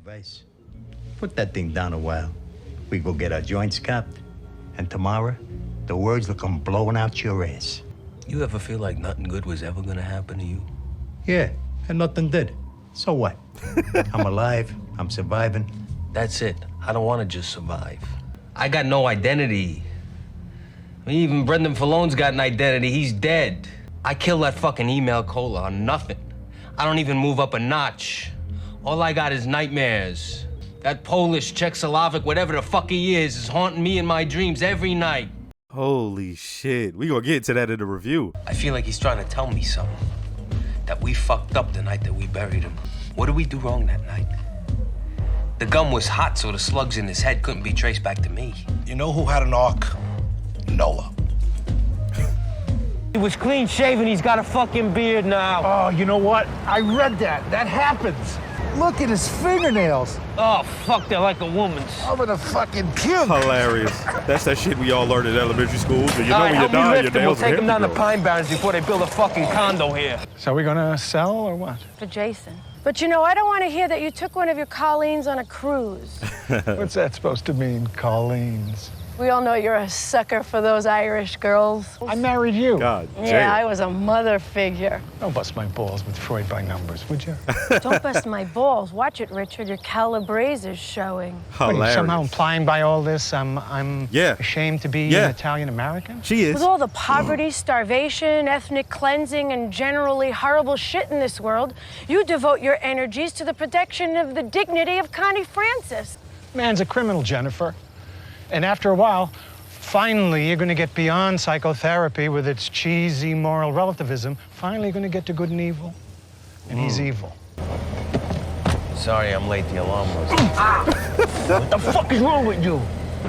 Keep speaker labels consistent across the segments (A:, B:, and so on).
A: Vice, put that thing down a while. We go get our joints capped, and tomorrow, the words will come blowing out your ass.
B: You ever feel like nothing good was ever gonna happen to you?
A: Yeah, and nothing did. So what? I'm alive, I'm surviving.
B: That's it. I don't want to just survive. I got no identity. I mean, even Brendan Fallone's got an identity. He's dead. I killed that fucking email cola on nothing. I don't even move up a notch. All I got is nightmares. That Polish, Czechoslovak, whatever the fuck he is haunting me in my dreams every night.
C: Holy shit. We gonna get to that in the review.
B: I feel like he's trying to tell me something. That we fucked up the night that we buried him. What did we do wrong that night? The gum was hot, so the slugs in his head couldn't be traced back to me.
D: You know who had an arc? Noah.
B: He was clean shaven, he's got a fucking beard now.
E: Oh, you know what? I read that. That happens. Look at his fingernails.
B: Oh, fuck, they're like a woman's.
E: Over the fucking puke.
C: Hilarious. That's that shit we all learned in elementary school. So you know when you
B: help me
C: die, your
B: lift him. We'll
C: nails
B: take him down the
C: grow.
B: Pine Barrens before they build a fucking condo here.
E: So are we gonna sell or what?
F: For Jason. But you know, I don't want to hear that you took one of your Colleens on a cruise.
E: What's that supposed to mean, Colleen's?
F: We all know you're a sucker for those Irish girls.
E: I married you.
C: God damn.
F: Yeah, I was a mother figure.
E: Don't bust my balls with Freud by numbers, would you?
F: Don't bust my balls. Watch it, Richard. Your Calabrese's showing.
E: What, are you
C: Hilarious.
E: somehow implying by all this I'm
C: Yeah.
E: ashamed to be
C: Yeah.
E: an Italian-American?
C: She is.
F: With all the poverty, starvation, ethnic cleansing, and generally horrible shit in this world, you devote your energies to the protection of the dignity of Connie Francis.
E: Man's a criminal, Jennifer. And after a while, finally, you're going to get beyond psychotherapy with its cheesy moral relativism. Finally, you're going to get to good and evil. And he's evil.
B: Sorry I'm late, the alarm was.
G: What the fuck is wrong with you?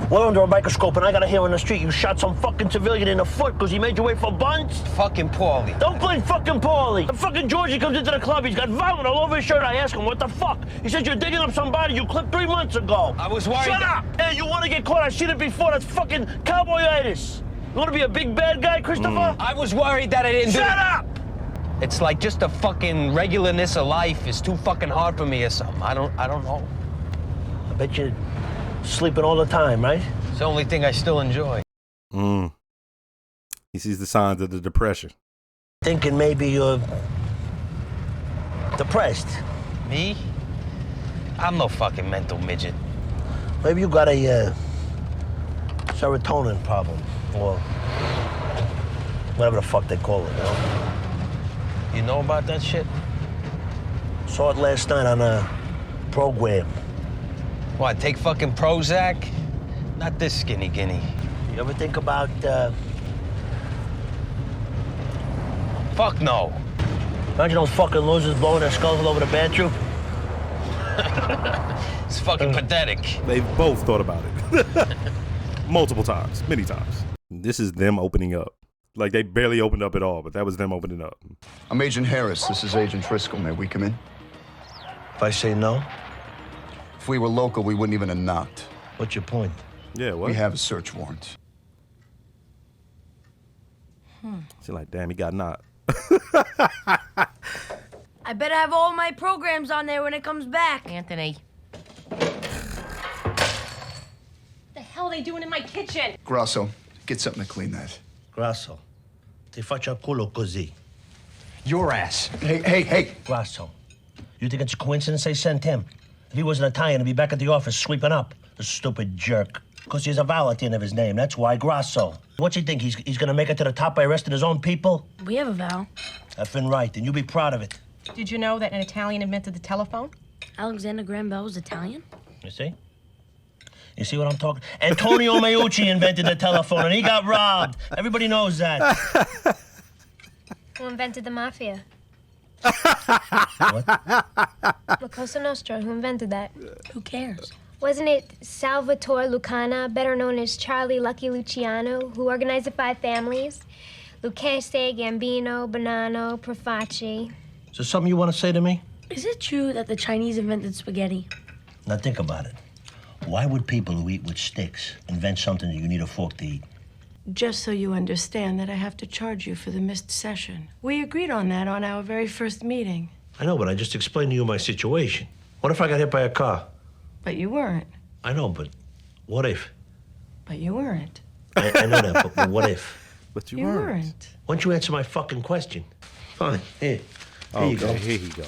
G: We're under a microscope and I gotta hear on the street you shot some fucking civilian in the foot because he made you wait for buns?
B: Fucking Paulie.
G: Don't play fucking Paulie. The fucking Georgie comes into the club, he's got vomit all over his shirt. I ask him, what the fuck? He says you're digging up somebody you clipped 3 months ago.
B: I was worried.
G: Shut up! Hey, you wanna get caught? I've seen it before. That's fucking cowboyitis. You wanna be a big bad guy, Christopher?
B: I was worried that I didn't do it.
G: Shut up!
B: It's like just the fucking regularness of life is too fucking hard for me or something. I don't know.
G: I bet you're sleeping all the time, right?
B: It's the only thing I still enjoy.
C: He sees the signs of the depression.
G: Thinking maybe you're depressed.
B: Me? I'm no fucking mental midget.
G: Maybe you got a serotonin problem, or whatever the fuck they call it, you know?
B: You know about that shit?
G: Saw it last night on a program.
B: What, take fucking Prozac? Not this skinny guinea.
G: You ever think about,
B: Fuck no.
G: imagine those fucking losers blowing their skulls all over the bathroom?
B: It's fucking pathetic.
C: They've both thought about it. Multiple times, many times. This is them opening up. Like, they barely opened up at all, but that was them opening up.
H: I'm Agent Harris. This is Agent Driscoll. May we come in?
G: If I say no,
H: If we were local, we wouldn't even have knocked.
G: what's your point?
C: Yeah, what?
H: We have a search warrant.
C: She's like, damn, he got knocked.
I: I better have all my programs on there when it comes back.
J: Anthony. What the hell are they doing in my kitchen?
H: Grasso, get something to clean that.
G: Grasso, ti faccio culo così.
E: Your ass.
H: Hey.
G: Grasso, you think it's a coincidence they sent him? If he wasn't Italian, he'd be back at the office sweeping up. The stupid jerk. Because he has a vowel at the end of his name. That's why, Grasso. What's he think? He's gonna make it to the top by arresting his own people?
F: We have a vow.
G: Effing right, and you be proud of it.
J: Did you know that an Italian invented the telephone?
I: Alexander Graham Bell was Italian?
G: You see? You see what I'm talking? Antonio Meucci invented the telephone, and he got robbed. Everybody knows that.
I: Who invented the mafia?
G: What?
I: La Cosa Nostra, who invented that?
F: Who cares?
I: Wasn't it Salvatore Lucana, better known as Charlie Lucky Luciano, who organized the 5 families? Lucchese, Gambino, Bonanno, Profaci.
G: Is there something you want to say to me?
F: Is it true that the Chinese invented spaghetti?
G: Now think about it. Why would people who eat with sticks invent something that you need a fork to eat?
F: Just so you understand that I have to charge you for the missed session. We agreed on that on our very first meeting.
G: I know, but I just explained to you my situation. What if I got hit by a car?
F: But you weren't.
G: I know, but what if?
F: But you weren't.
G: I know that, but what if?
C: But
F: You weren't.
G: Why don't you answer my fucking question? Fine, here. Here you go.
C: Here you go.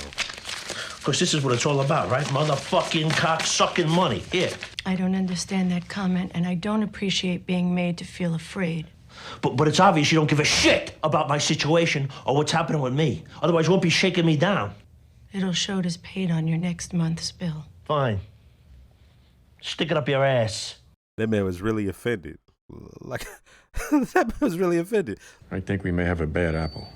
G: Because this is what it's all about, right? Motherfucking cock-sucking money. Here.
F: I don't understand that comment, and I don't appreciate being made to feel afraid.
G: But it's obvious you don't give a shit about my situation or what's happening with me. Otherwise, you won't be shaking me down.
F: It'll show it as paid on your next month's bill.
G: Fine. Stick it up your ass.
C: That man was really offended. Like, that man was really offended.
K: I think we may have a bad apple.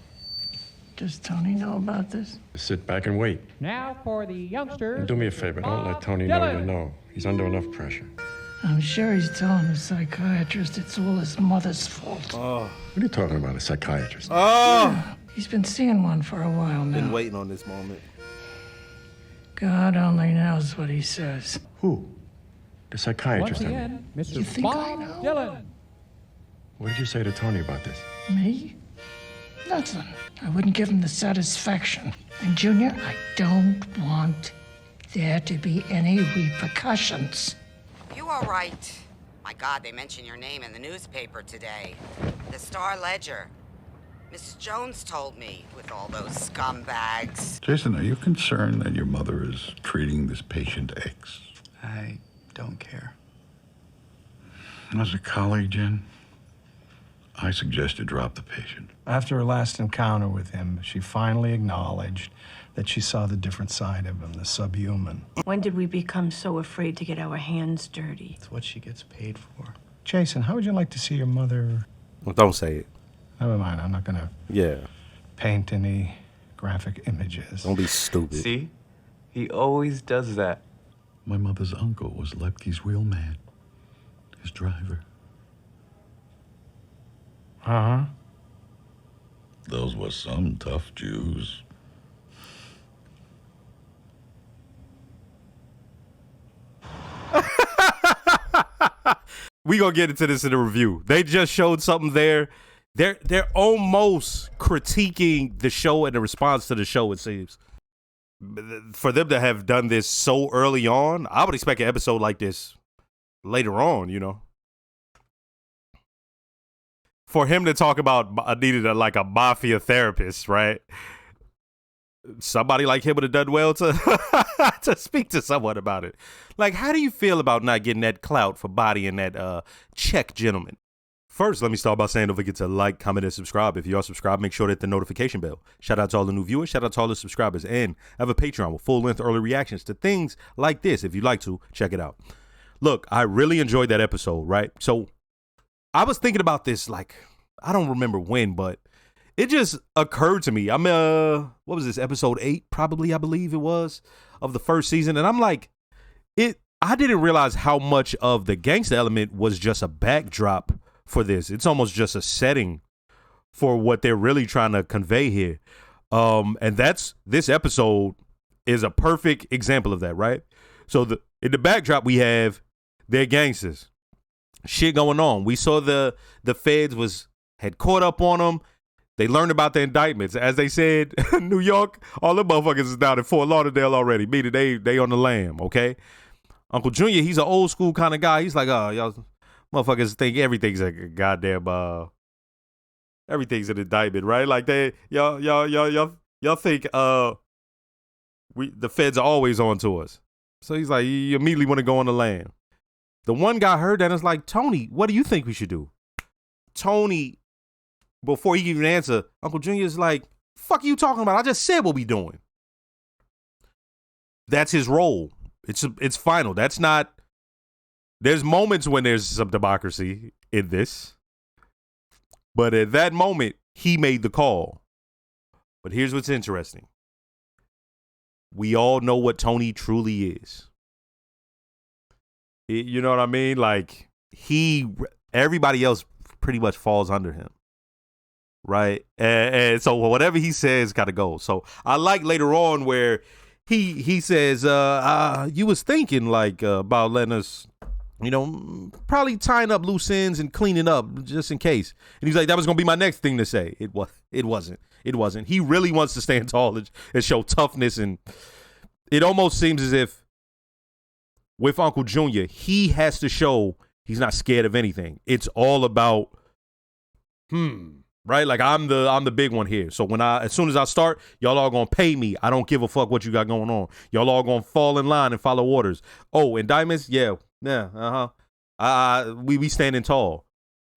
E: Does Tony know about this?
K: Sit back and wait.
L: Now for the youngsters.
K: And do me a favor, don't let Tony know you know. He's under enough pressure.
E: I'm sure he's telling the psychiatrist it's all his mother's fault.
C: Oh.
K: What are you talking about, a psychiatrist?
C: Oh!
E: He's been seeing one for a while now.
C: Been waiting on this moment.
E: God only knows what he says.
K: Who? The psychiatrist,
L: Once
K: I mean.
L: again, Mr.
E: You think I
L: Bob
E: know?
L: Dylan.
K: What did you say to Tony about this?
E: Me? Nothing. I wouldn't give him the satisfaction. And Junior, I don't want there to be any repercussions.
M: You all right? My God, they mentioned your name in the newspaper today. The Star-Ledger. Mrs. Jones told me, with all those scumbags.
N: Jason, are you concerned that your mother is treating this patient X?
H: I don't care.
N: As a colleague, Jen, I suggest you drop the patient.
E: After her last encounter with him, she finally acknowledged that she saw the different side of him, the subhuman.
F: When did we become so afraid to get our hands dirty?
H: It's what she gets paid for.
E: Jason, how would you like to see your mother?
C: Well, don't say it.
E: Never mind, I'm not gonna paint any graphic images.
C: Don't be stupid.
H: See? He always does that.
N: My mother's uncle was Lefty's wheelman, his driver.
E: Uh-huh.
N: Those were some tough Jews.
C: We gonna get into this in the review. They just showed something there. They're almost critiquing the show and the response to the show, it seems. For them to have done this so early on, I would expect an episode like this later on, you know. For him to talk about I needed a mafia therapist, right? Somebody like him would have done well to to speak to someone about it. Like, how do you feel about not getting that clout for bodying that Czech gentleman? First, let me start by saying don't forget to like, comment, and subscribe. If you are subscribed, make sure to hit the notification bell. Shout out to all the new viewers. Shout out to all the subscribers. And I have a Patreon with full-length early reactions to things like this. If you'd like to, check it out. Look, I really enjoyed that episode, right? So I was thinking about this, like, I don't remember when, but it just occurred to me. I'm, what was this, episode 8, probably, I believe it was, of the first season. And I'm like, I didn't realize how much of the gangster element was just a backdrop for this. It's almost just a setting for what they're really trying to convey here. And this episode is a perfect example of that, right? So in the backdrop, we have their gangsters. Shit going on. We saw the feds had caught up on them. They learned about the indictments. As they said, New York, all the motherfuckers is down in Fort Lauderdale already. Meaning they on the lam, okay? Uncle Junior, he's an old school kind of guy. He's like, oh, y'all motherfuckers think everything's a goddamn everything's an indictment, right? Like y'all think the feds are always on to us. So he's like, you immediately want to go on the lam. The one guy heard that and was like, Tony, what do you think we should do? Tony, before he can even answer, Uncle Junior's like, fuck you talking about? I just said what we doing. That's his role. It's final. That's not. There's moments when there's some democracy in this, but at that moment, he made the call. But here's what's interesting. We all know what Tony truly is. You know what I mean? Like, everybody else pretty much falls under him. Right? And so whatever he says gotta go. So I like later on where he says, you was thinking like about letting us, you know, probably tying up loose ends and cleaning up just in case. And he's like, that was gonna be my next thing to say. It wasn't. He really wants to stand tall and show toughness and it almost seems as if with Uncle Junior, he has to show he's not scared of anything. It's all about, right? Like I'm the big one here. So as soon as I start, y'all all gonna pay me. I don't give a fuck what you got going on. Y'all all gonna fall in line and follow orders. Oh, indictments, yeah, we standing tall,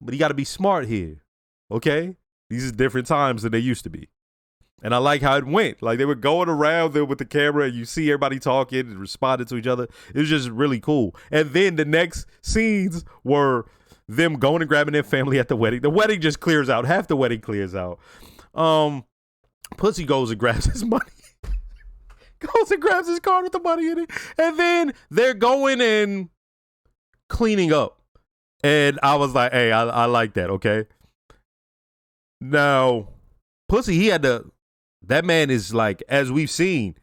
C: but you got to be smart here, okay? These are different times than they used to be. And I like how it went. Like they were going around there with the camera and you see everybody talking and responding to each other. It was just really cool. And then the next scenes were them going and grabbing their family at the wedding. The wedding just clears out. Half the wedding clears out. Pussy goes and grabs his money. Goes and grabs his card with the money in it. And then they're going and cleaning up. And I was like, hey, I like that, okay? Now, Pussy, that man is like, as we've seen,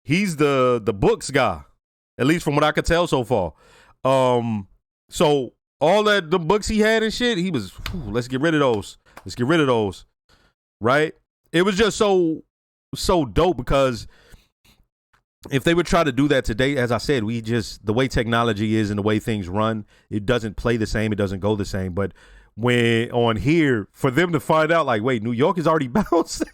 C: he's the books guy, at least from what I could tell so far. So all the books he had and shit, he was, let's get rid of those. Let's get rid of those. Right? It was just so dope because if they would try to do that today, as I said, the way technology is and the way things run, it doesn't play the same. It doesn't go the same. But when on here, for them to find out, like, wait, New York is already bounced.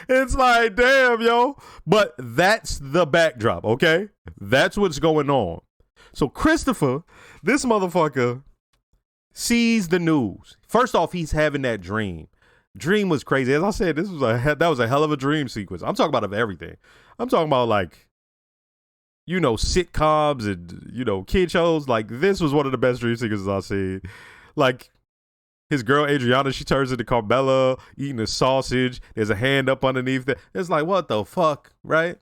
C: It's like, damn, yo. But that's the backdrop, okay? That's what's going on. So Christopher, this motherfucker, sees the news. First off, he's having that dream. Dream was crazy. As I said, that was a hell of a dream sequence. I'm talking about of everything. I'm talking about like, sitcoms and, kid shows. Like this was one of the best dream sequences I've seen. Like his girl Adriana, she turns into Carmela eating a sausage. There's a hand up underneath that. It's like, what the fuck, right?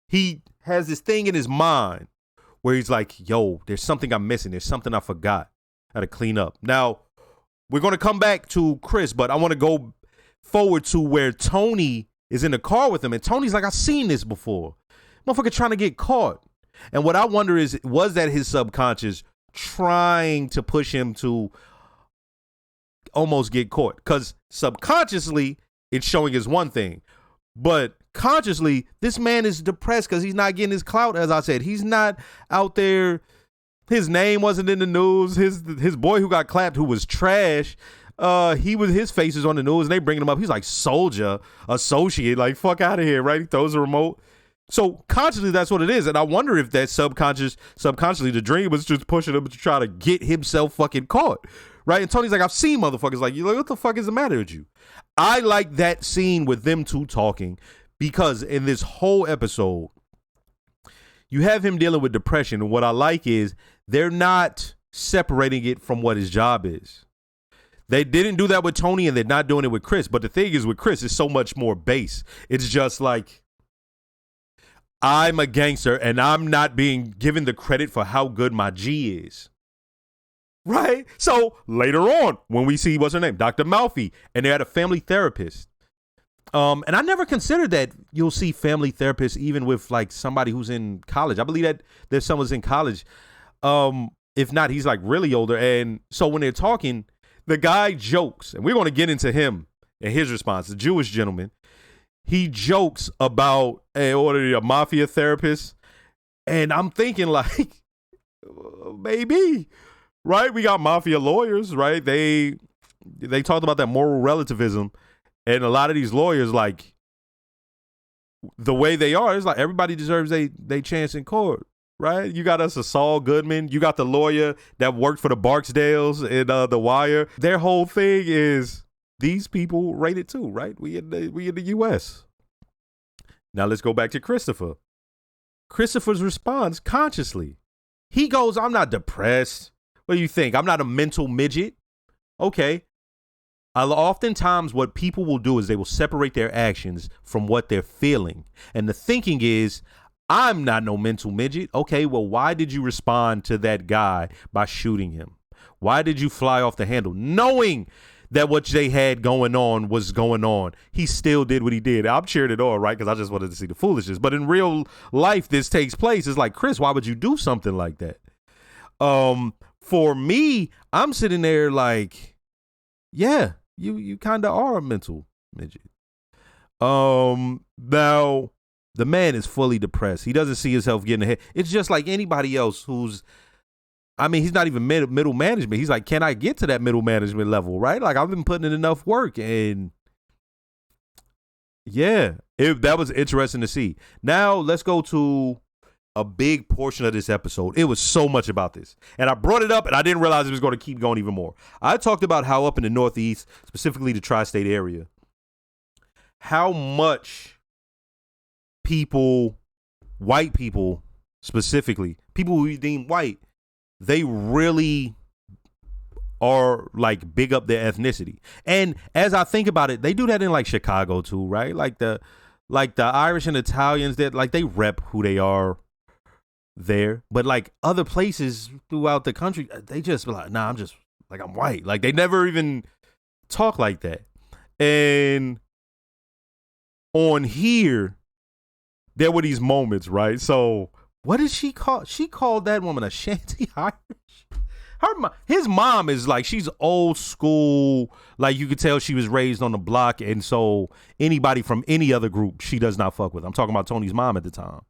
C: He has this thing in his mind where he's like, yo, there's something I'm missing. There's something I forgot. I had to clean up. Now, we're going to come back to Chris, but I want to go forward to where Tony is in the car with him. And Tony's like, I've seen this before. Motherfucker trying to get caught. And what I wonder is, was that his subconscious trying to push him to almost get caught? Because subconsciously, it's showing us one thing. But consciously, this man is depressed because he's not getting his clout, as I said. He's not out there. His name wasn't in the news. His boy who got clapped, who was trash, his face is on the news and they bringing him up. He's like soldier, associate, like fuck out of here, right? He throws a remote. So consciously, that's what it is. And I wonder if that subconsciously, the dream was just pushing him to try to get himself fucking caught, right? And Tony's like, I've seen motherfuckers like you. Like, what the fuck is the matter with you? I like that scene with them two talking because in this whole episode, you have him dealing with depression. And what I like is they're not separating it from what his job is. They didn't do that with Tony and they're not doing it with Chris. But the thing is with Chris, it's so much more base. It's just like, I'm a gangster and I'm not being given the credit for how good my G is. Right? So later on, when we see, what's her name? Dr. Malfi, and they had a family therapist. And I never considered that you'll see family therapists even with like somebody who's in college. I believe that there's someone's in college. If not, he's like really older. And so when they're talking, the guy jokes, and we're going to get into him and his response. The Jewish gentleman, he jokes about a mafia therapist. And I'm thinking like, maybe, right? We got mafia lawyers, right? They talked about that moral relativism. And a lot of these lawyers, like, the way they are, it's like everybody deserves they chance in court, right? You got us a Saul Goodman. You got the lawyer that worked for the Barksdales in The Wire. Their whole thing is these people rated too, right? We in the U.S. Now let's go back to Christopher. Christopher's response consciously. He goes, I'm not depressed. What do you think? I'm not a mental midget. Okay. Oftentimes what people will do is they will separate their actions from what they're feeling. And the thinking is, I'm not no mental midget. Okay, well, why did you respond to that guy by shooting him? Why did you fly off the handle? Knowing that what they had going on was going on, he still did what he did. I'm cheering it on, right? Because I just wanted to see the foolishness. But in real life, this takes place. It's like, Chris, why would you do something like that? For me, I'm sitting there like, yeah, you kind of are a mental midget. Now the man is fully depressed. He doesn't see himself getting ahead. It's just like anybody else who's, I mean, he's not even middle management. He's like, can I get to that middle management level, right? Like, I've been putting in enough work, and yeah, that was interesting to see. Now let's go to a big portion of this episode. It was so much about this, and I brought it up, and I didn't realize it was going to keep going even more. I talked about how up in the Northeast, specifically the tri-state area, how much people, white people specifically, people who we deem white, they really are like big up their ethnicity. And as I think about it, they do that in like Chicago too, right? Like the Irish and Italians, that like they rep who they are there. But like other places throughout the country, they just be like, nah, I'm just like, I'm white. Like they never even talk like that. And on here, there were these moments, right? So what did she call? She called that woman a shanty Irish. His mom is like, she's old school. Like you could tell she was raised on the block. And so anybody from any other group, she does not fuck with. I'm talking about Tony's mom at the time.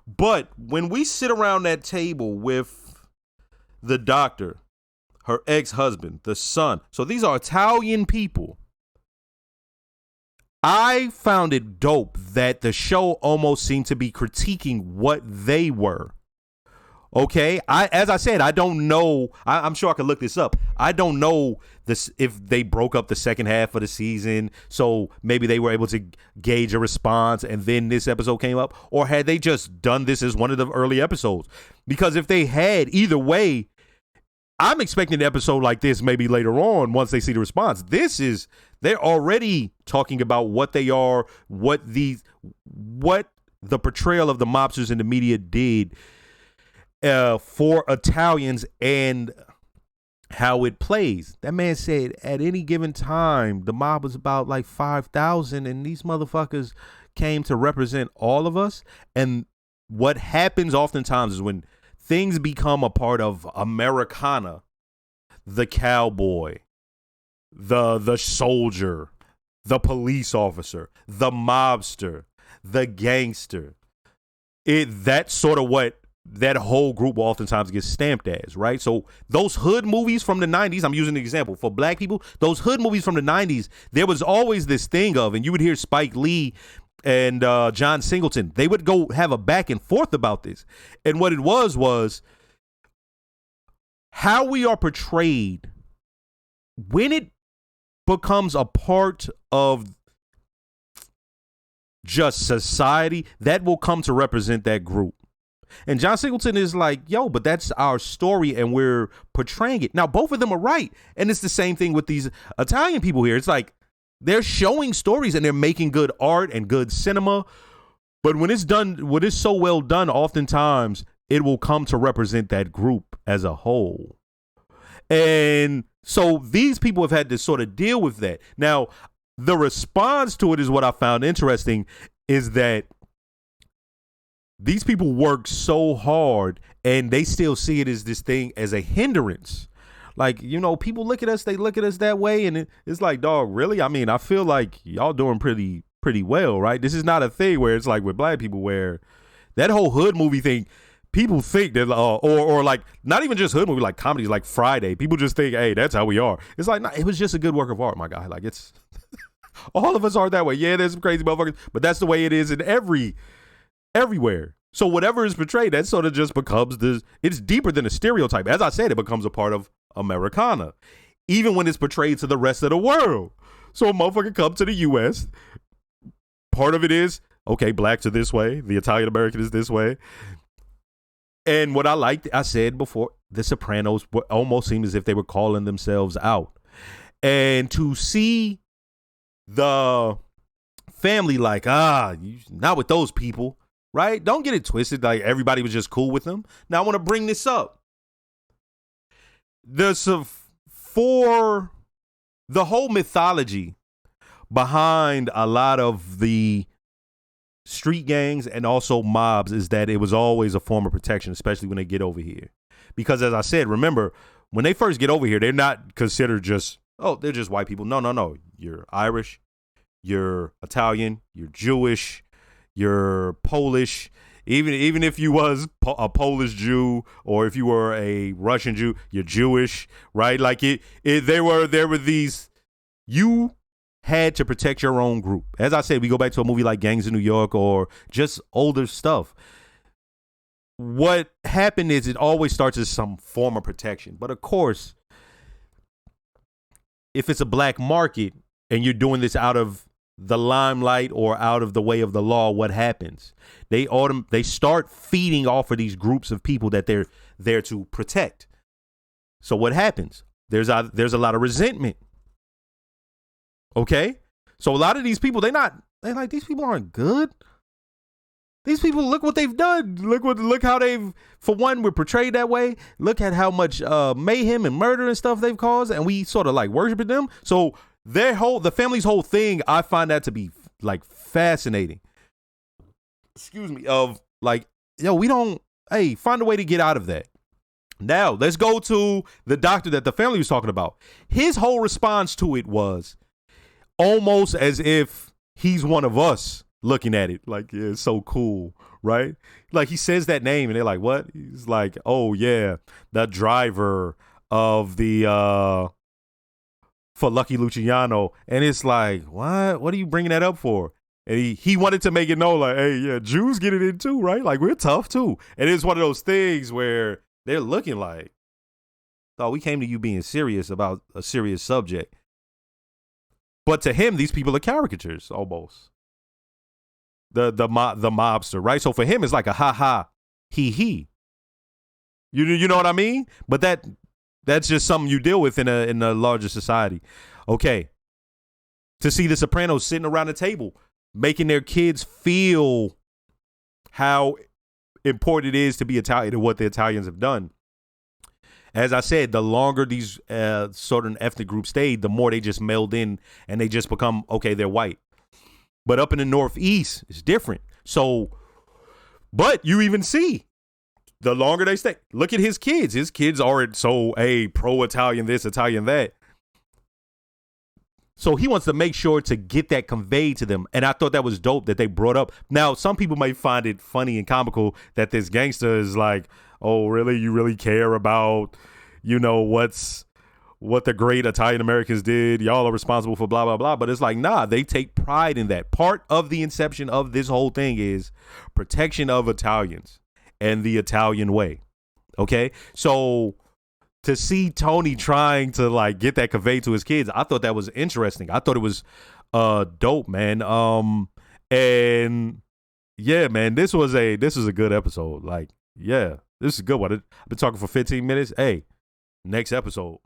C: But when we sit around that table with the doctor, her ex-husband, the son. So these are Italian people. I found it dope that the show almost seemed to be critiquing what they were. Okay, as I said, I don't know. I'm sure I could look this up. I don't know this if they broke up the second half of the season, so maybe they were able to gauge a response, and then this episode came up, or had they just done this as one of the early episodes? Because if they had, either way, I'm expecting an episode like this maybe later on once they see the response. They're already talking about what they are, what the portrayal of the mobsters in the media did for Italians and how it plays. That man said at any given time, the mob was about like 5,000, and these motherfuckers came to represent all of us. And what happens oftentimes is when things become a part of Americana, the cowboy, the soldier, the police officer, the mobster, the gangster, that's sort of what that whole group oftentimes gets stamped as, right? So those hood movies from the 90s, I'm using an example for black people, those hood movies from the 90s, there was always this thing of, and you would hear Spike Lee and John Singleton, they would go have a back and forth about this. And what it was how we are portrayed when it becomes a part of just society, that will come to represent that group. And John Singleton is like, yo, but that's our story and we're portraying it. Now, both of them are right. And it's the same thing with these Italian people here. It's like they're showing stories and they're making good art and good cinema. But when it's done, when it's so well done, oftentimes it will come to represent that group as a whole. And so these people have had to sort of deal with that. Now, the response to it is what I found interesting, is that these people work so hard and they still see it as this thing as a hindrance. Like, you know, people look at us, they look at us that way, and it's like, dog, really? I mean, I feel like y'all doing pretty well, right? This is not a thing where it's like with black people where that whole hood movie thing, people think that, or like not even just hood movie, like comedies like Friday. People just think, hey, that's how we are. It's like, nah, it was just a good work of art, my guy. Like, it's all of us are that way. Yeah, there's some crazy motherfuckers, but that's the way it is in everywhere. So whatever is portrayed, that sort of just becomes it's deeper than a stereotype. As I said, it becomes a part of Americana, even when it's portrayed to the rest of the world. So a motherfucker comes to the U.S., part of it is, okay, blacks are this way, the Italian American is this way. And what I liked, I said before, the Sopranos almost seemed as if they were calling themselves out. And to see the family like, not with those people, right? Don't get it twisted. Like everybody was just cool with them. Now I want to bring this up. For the whole mythology behind a lot of the street gangs and also mobs is that it was always a form of protection, especially when they get over here. Because as I said, remember, when they first get over here, they're not considered just, they're just white people. No. You're Irish, you're Italian, you're Jewish, you're Polish. Even if you was a Polish Jew or if you were a Russian Jew, you're Jewish, right? Like there were these. You had to protect your own group. As I said, we go back to a movie like Gangs of New York or just older stuff. What happened is it always starts as some form of protection. But of course, if it's a black market and you're doing this out of the limelight or out of the way of the law, what happens? They start feeding off of these groups of people that they're there to protect. So what happens? There's a lot of resentment. Okay? So a lot of these people, they're like, these people aren't good. These people, look what they've done. Look how they've, for one, we're portrayed that way. Look at how much mayhem and murder and stuff they've caused, and we sort of like worshiping them. So the family's whole thing, I find that to be like fascinating. Excuse me, of like, yo, find a way to get out of that. Now, let's go to the doctor that the family was talking about. His whole response to it was almost as if he's one of us looking at it. Like, yeah, it's so cool, right? Like, he says that name, and they're like, what? He's like, oh, yeah, the driver of the, for Lucky Luciano. And it's like, what? What are you bringing that up for? And he wanted to make it know, like, hey, yeah, Jews get it in too, right? Like, we're tough too. And it's one of those things where they're looking like, oh, we came to you being serious about a serious subject. But to him, these people are caricatures almost. The mobster, right? So for him, it's like a ha-ha, he. You know what I mean? But that's just something you deal with in a larger society. Okay. To see the Sopranos sitting around the table, making their kids feel how important it is to be Italian and what the Italians have done. As I said, the longer these certain ethnic groups stayed, the more they just meld in and they just become, okay, they're white. But up in the Northeast, it's different. So, but you even see the longer they stay. Look at his kids. His kids aren't so, hey, pro-Italian this, Italian that. So he wants to make sure to get that conveyed to them. And I thought that was dope that they brought up. Now, some people might find it funny and comical that this gangster is like, oh, really? You really care about, what the great Italian Americans did? Y'all are responsible for blah, blah, blah. But it's like, nah, they take pride in that. Part of the inception of this whole thing is protection of Italians and the Italian way. Okay? So to see Tony trying to like get that conveyed to his kids, I thought that was interesting. I thought it was dope, man. And yeah, man, this was a good episode. Like, yeah, this is a good one. I've been talking for 15 minutes. Hey, next episode.